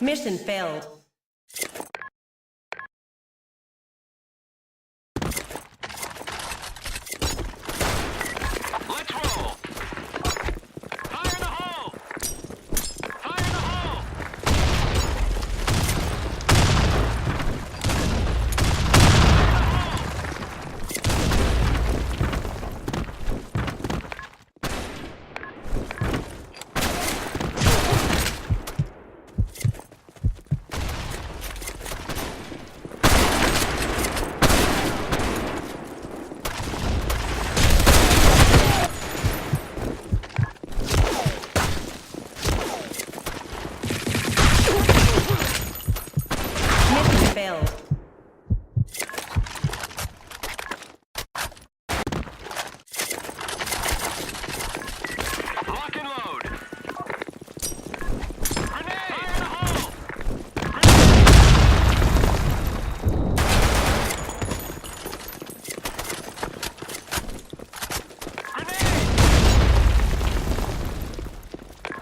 Mission failed. Let's roll. Fire in the hole. Fire in the hole. Mission failed. Lock and load. Grenade. Fire in the hole. Grenade.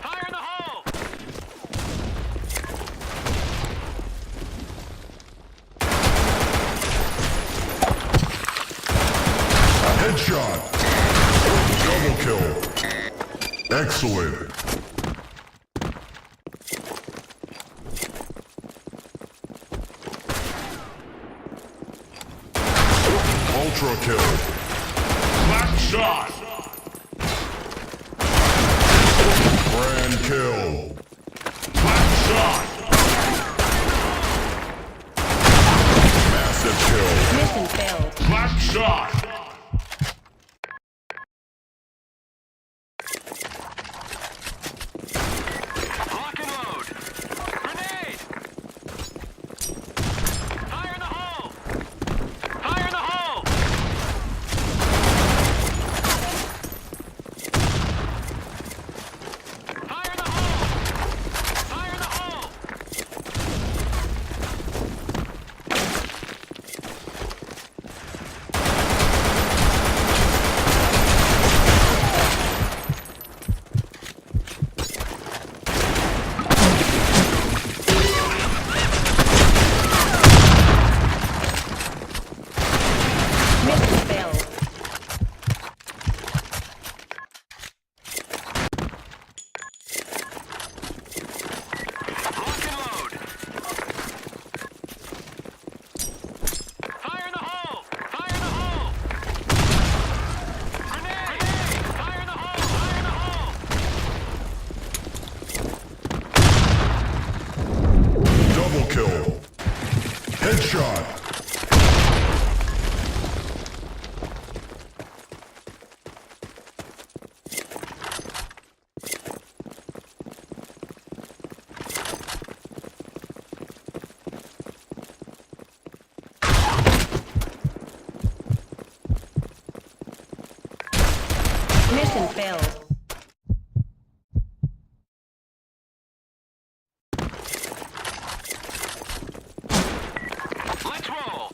Fire in the hole. Headshot. Double kill. Excellent. Ultra kill. BlackShot. Grand kill. BlackShot. Massive kill. Mission failed. BlackShot. Lock and load. Grenade. Fire in the hole. Fire in the hole. Fire in the hole. Fire in the hole. Mission failed. Lock and load. Fire in the hole. Fire in the hole. Grenade. Fire in the hole. Fire in the hole. Double kill. Headshot. Mission failed. Let's roll.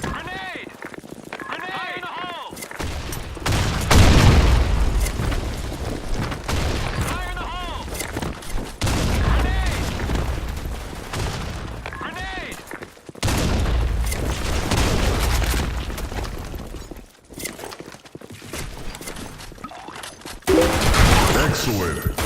Grenade. Grenade. Fire in the hole. Fire in the hole. Grenade. Grenade. Excellent.